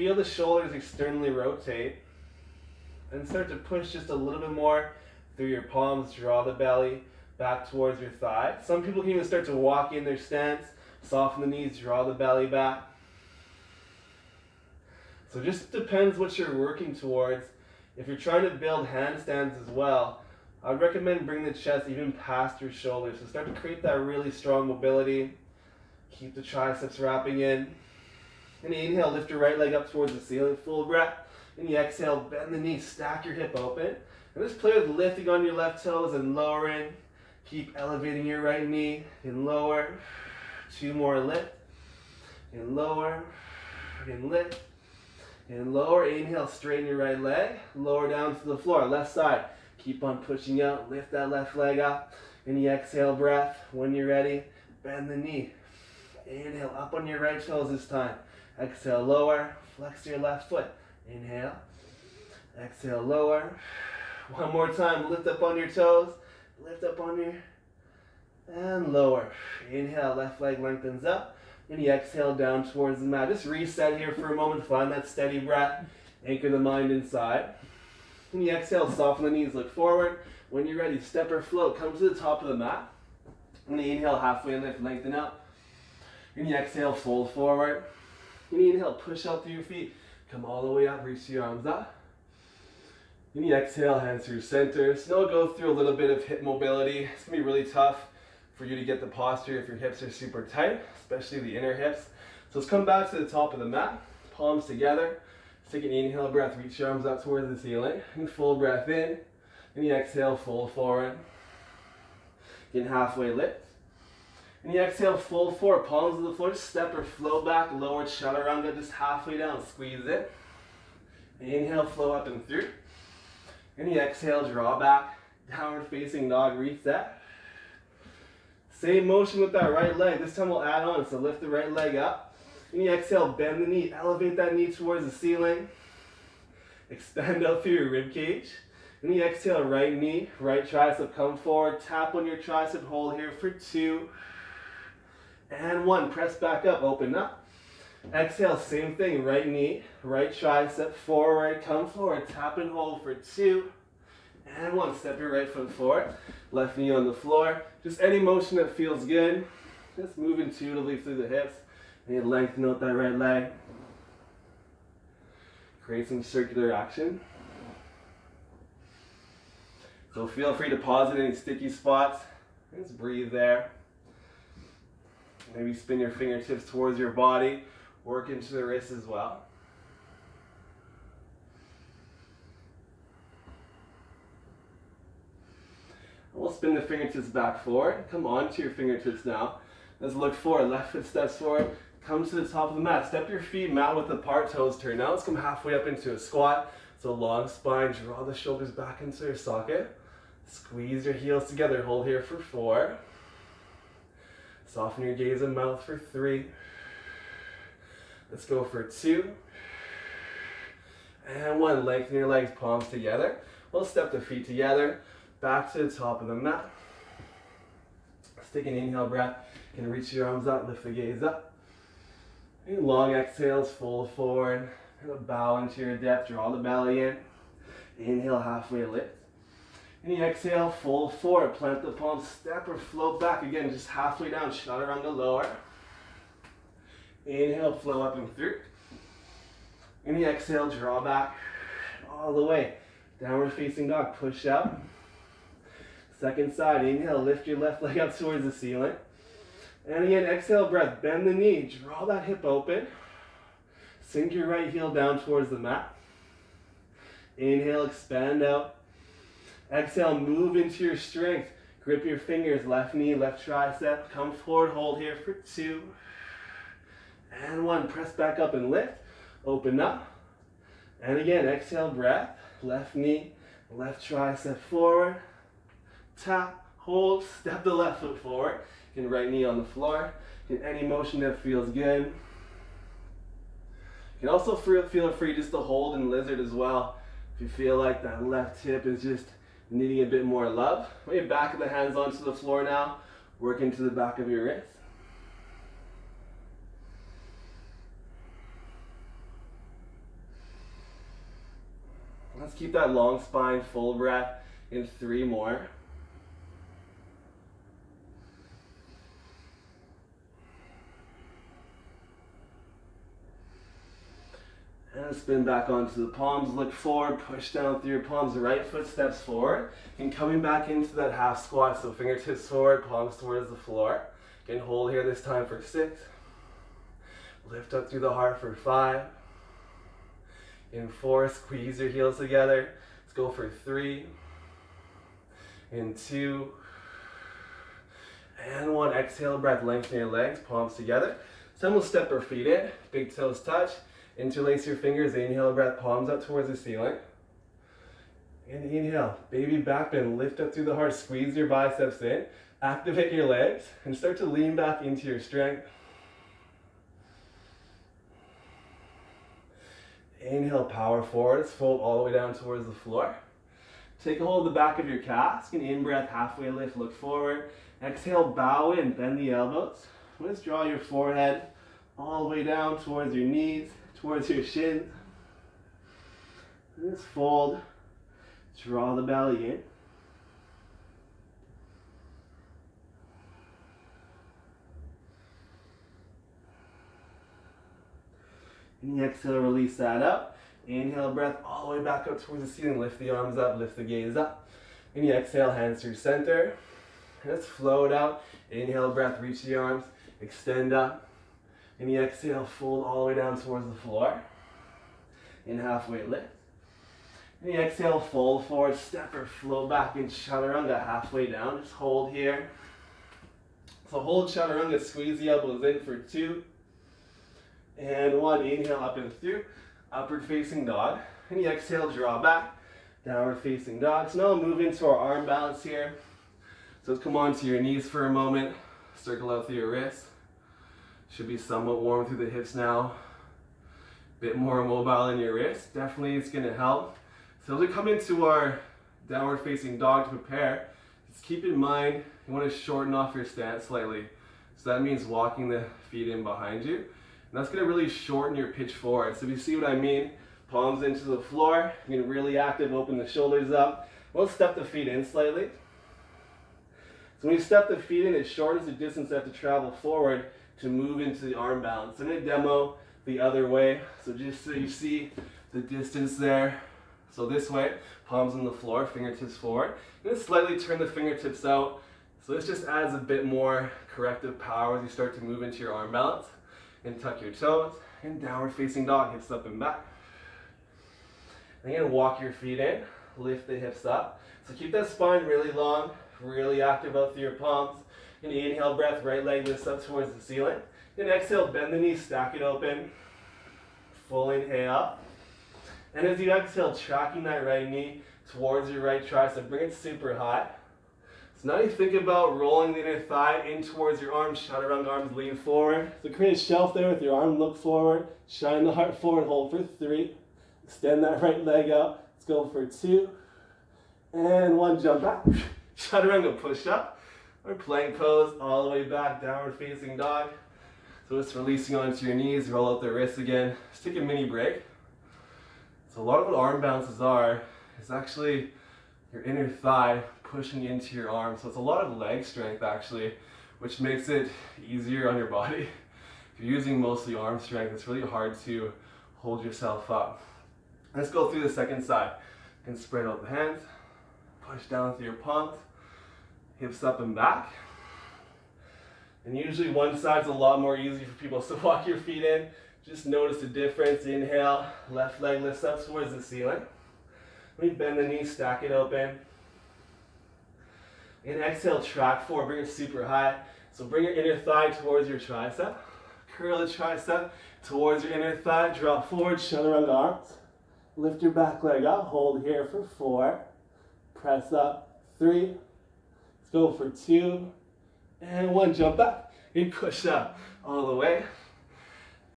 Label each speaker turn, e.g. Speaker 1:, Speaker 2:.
Speaker 1: Feel the shoulders externally rotate and start to push just a little bit more through your palms. Draw the belly back towards your thigh. Some people can even start to walk in their stance, soften the knees, draw the belly back. So just depends what you're working towards. If you're trying to build handstands as well, I would recommend bringing the chest even past your shoulders. So start to create that really strong mobility. Keep the triceps wrapping in. And inhale, lift your right leg up towards the ceiling, full breath. And you exhale, bend the knee, stack your hip open. And just play with lifting on your left toes and lowering. Keep elevating your right knee and lower. 2 more, lift and lower and lift and lower. Inhale, straighten your right leg, lower down to the floor, left side. Keep on pushing out, lift that left leg up. And you exhale, breath. When you're ready, bend the knee. Inhale, up on your right toes this time. Exhale, lower, flex your left foot. Inhale, exhale, lower. One more time, lift up on your toes, lift up on your, and lower. Inhale, left leg lengthens up, and you exhale down towards the mat. Just reset here for a moment, find that steady breath, anchor the mind inside. And you exhale, soften the knees, look forward. When you're ready, step or float, come to the top of the mat. And you inhale, halfway lift, lengthen up. And you exhale, fold forward. And you inhale, push out through your feet. Come all the way up, reach your arms up. And you exhale, hands through center. So now go through a little bit of hip mobility. It's going to be really tough for you to get the posture if your hips are super tight, especially the inner hips. So let's come back to the top of the mat, palms together. Take an inhale breath, reach your arms up towards the ceiling. And full breath in. And you exhale, fold forward. Get halfway lift. And you exhale, fold forward, palms to the floor, step or flow back, lower chaturanga, just halfway down, squeeze it. Inhale, flow up and through. And you exhale, draw back, downward facing dog, reset. Same motion with that right leg, this time we'll add on, so lift the right leg up. And you exhale, bend the knee, elevate that knee towards the ceiling. Expand out through your rib cage. And you exhale, right knee, right tricep, come forward, tap on your tricep, hold here for 2. And 1, press back up, open up. Exhale, same thing, right knee, right tricep, forward, come forward, tap and hold for 2. And 1, step your right foot forward, left knee on the floor. Just any motion that feels good. Just move intuitively through the hips. And you lengthen out that right leg. Create some circular action. So feel free to pause at any sticky spots. Just breathe there. Maybe spin your fingertips towards your body. Work into the wrists as well. We'll spin the fingertips back forward. Come onto your fingertips now. Let's look forward. Left foot steps forward. Come to the top of the mat. Step your feet mat width apart, toes turn. Now let's come halfway up into a squat. So long spine, draw the shoulders back into your socket. Squeeze your heels together. Hold here for 4. Soften your gaze and mouth for 3. Let's go for 2. And 1. Lengthen your legs, palms together. We'll step the feet together. Back to the top of the mat. Let's take an inhale breath. You can reach your arms up, lift the gaze up. And long exhales, fold forward. And bow into your depth, draw the belly in. Inhale, halfway lift. And you exhale, fold forward, plant the palms, step or float back. Again, just halfway down, chaturanga lower. Inhale, flow up and through. And you exhale, draw back all the way. Downward facing dog, push out. Second side, inhale, lift your left leg up towards the ceiling. And again, exhale, breath, bend the knee, draw that hip open. Sink your right heel down towards the mat. Inhale, expand out. Exhale, move into your strength. Grip your fingers, left knee, left tricep. Come forward, hold here for 2. And 1, press back up and lift. Open up. And again, exhale, breath. Left knee, left tricep forward. Tap, hold, step the left foot forward. You can right knee on the floor. In any motion that feels good. You can also feel free just to hold in lizard as well. If you feel like that left hip is just needing a bit more love. Bring your back of the hands onto the floor now. Work into the back of your wrist. Let's keep that long spine, full breath in 3 more. And spin back onto the palms, look forward, push down through your palms, right foot steps forward. And coming back into that half squat, so fingertips forward, palms towards the floor. Again, hold here this time for 6. Lift up through the heart for 5. In 4, squeeze your heels together. Let's go for 3. In 2. And 1, exhale breath, lengthen your legs, palms together. Then we'll step our feet in, big toes touch. Interlace your fingers, inhale breath, palms up towards the ceiling. And inhale, baby back bend, lift up through the heart, squeeze your biceps in, activate your legs, and start to lean back into your strength. Inhale, power forwards, fold all the way down towards the floor. Take a hold of the back of your calves, and in-breath, halfway lift, look forward. Exhale, bow in, bend the elbows. Let's draw your forehead all the way down towards your knees, towards your shins. Just fold, draw the belly in. And you exhale, release that up. Inhale, breath all the way back up towards the ceiling. Lift the arms up, lift the gaze up. And you exhale, hands through center. Let's float out. Inhale, breath, reach the arms, extend up. And you exhale, fold all the way down towards the floor. In halfway lift. And you exhale, fold forward, step or flow back in chaturanga, halfway down. Just hold here. So hold chaturanga, squeeze the elbows in for 2. And 1, inhale up and through. Upward facing dog. And you exhale, draw back. Downward facing dog. So now we'll move into our arm balance here. So let's come onto your knees for a moment. Circle out through your wrists. Should be somewhat warm through the hips now. Bit more mobile in your wrists. Definitely it's going to help. So as we come into our downward facing dog to prepare, just keep in mind you want to shorten off your stance slightly. So that means walking the feet in behind you. And that's going to really shorten your pitch forward. So if you see what I mean, palms into the floor. You're going to really active, open the shoulders up. We'll step the feet in slightly. So when you step the feet in, it shortens the distance you have to travel forward to move into the arm balance. I'm going to demo the other way. So just so you see the distance there. So this way, palms on the floor, fingertips forward. And then slightly turn the fingertips out. So this just adds a bit more corrective power as you start to move into your arm balance. And tuck your toes. And downward facing dog, hips up and back. And you're going to walk your feet in, lift the hips up. So keep that spine really long, really active out through your palms. And inhale, breath, right leg lifts up towards the ceiling. Then exhale, bend the knees, stack it open. Full inhale. And as you exhale, tracking that right knee towards your right tricep, bring it super high. So now you think about rolling the inner thigh in towards your arms, chaturanga arms, lean forward. So create a shelf there with your arm, look forward, shine the heart forward, hold for 3. Extend that right leg out. Let's go for 2. And 1, jump back. Chaturanga, push up. Or plank pose, all the way back, downward facing dog. So just releasing onto your knees, roll out the wrists again. Just take a mini break. So a lot of what arm balances are is actually your inner thigh pushing into your arm. So it's a lot of leg strength actually, which makes it easier on your body. If you're using mostly arm strength, it's really hard to hold yourself up. Let's go through the second side. You can spread out the hands, push down through your palms, hips up and back. And usually one side's a lot more easy for people, so walk your feet in. Just notice the difference. Inhale, left leg lifts up towards the ceiling. Let me bend the knees, stack it open. And exhale, track forward, bring it super high. So bring your inner thigh towards your tricep. Curl the tricep towards your inner thigh, drop forward, chaturanga arms. Lift your back leg up, hold here for 4. Press up, 3. Let's go for 2. And 1, jump back. And push up all the way.